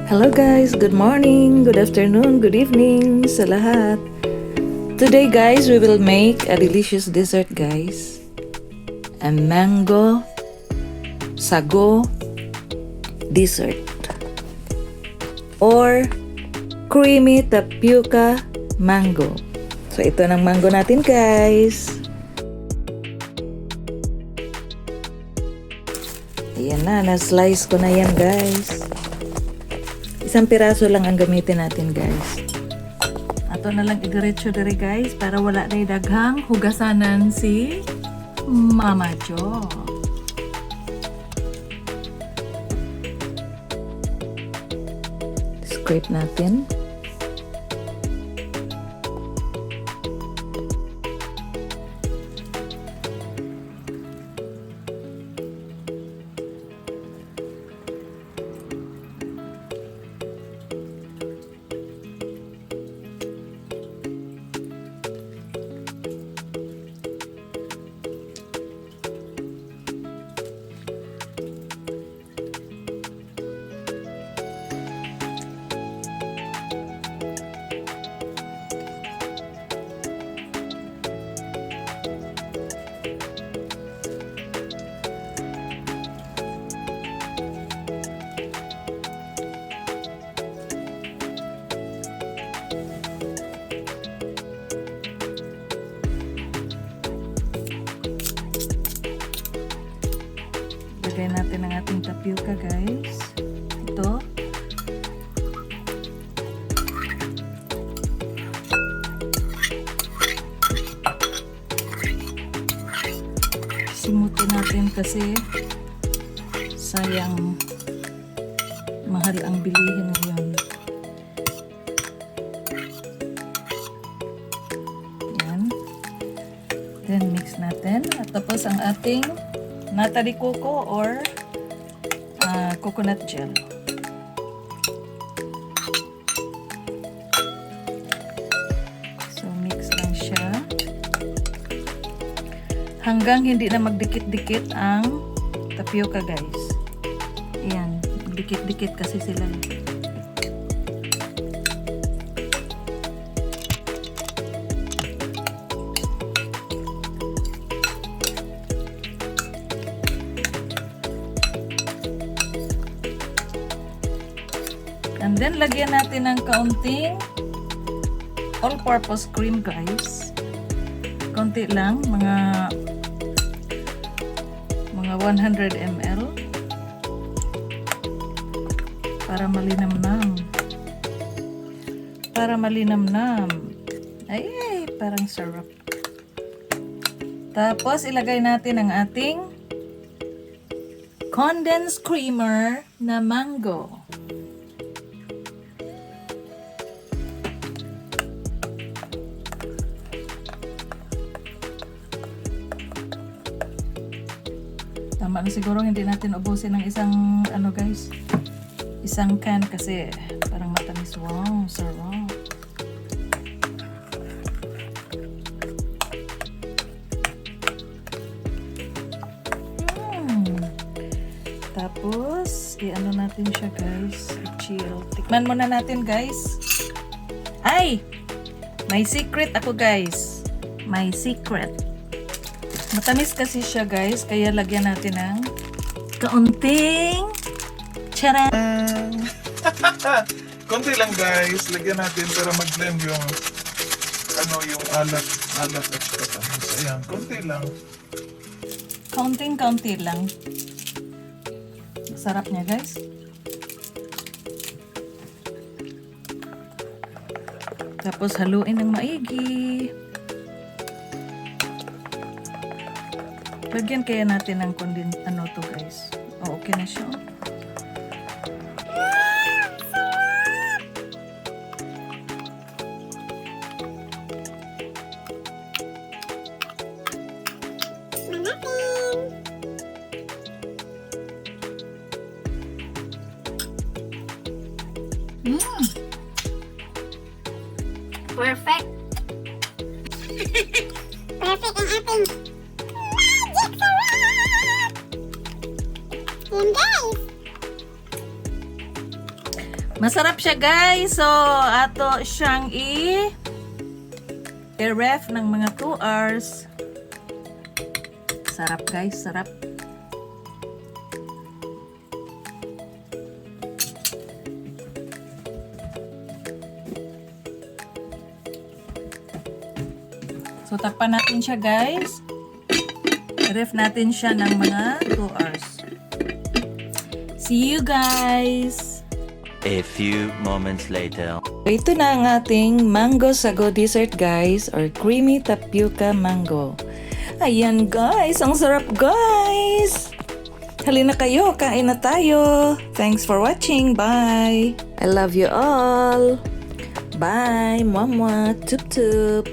Hello guys, good morning, good afternoon, good evening sa lahat. Today guys, we will make a delicious dessert guys. A mango sago dessert or creamy tapioca mango. So ito ng mango natin guys. Ayan na, na-slice ko na yan guys. Isang piraso lang ang gamitin natin guys. Ato na lang idiretso diri guys para wala na daghang hugasanan si Mama Jo. Scrape natin. Lagay natin ang ating tapioca guys. Ito. Simutin natin kasi sayang mahal ang bilihin ngayon. Yan. Then mix natin. At tapos ang ating nata de coco or coconut gel. So mix lang siya hanggang hindi na magdikit-dikit ang tapioca guys. Ayan, dikit-dikit kasi sila. And then, lagyan natin ng kaunting all-purpose cream, guys. Kaunti lang, mga 100 ml. Para malinamnam. Para malinamnam. Ay, parang sarap. Tapos, ilagay natin ang ating condensed creamer na mango. Tama na siguro, hindi natin ubusin ng isang guys, isang can kasi parang matamis. Wow, sarap. Tapos i-ano natin siya guys, i-chill. Tikman muna natin guys. Ay, may secret ako guys, may secret. Matamis kasi siya guys, kaya lagyan natin ng kaunting charan. Konti lang guys, lagyan natin para mag-blend yung yung alat at tamis. Ayan, konti lang. Kaunting-kaunti lang. Sarap niya guys. Tapos haluin ng maigi. Lagyan kaya natin ng to guys. Oh, okay na siya. Perfect. Perfect ang ating magic sarap. Yan guys. Masarap siya guys. So, ato siyang i-ref ng mga 2 hours. Sarap guys, sarap. So, takpan natin siya guys. I-ref natin siya ng mga 2 hours. See you guys! A few moments later. Ito na ang ating mango sago dessert guys, or creamy tapioca mango. Ayan guys, ang sarap guys! Halina kayo, kain na tayo! Thanks for watching, bye! I love you all! Bye! Mwah mwah! Tup tup!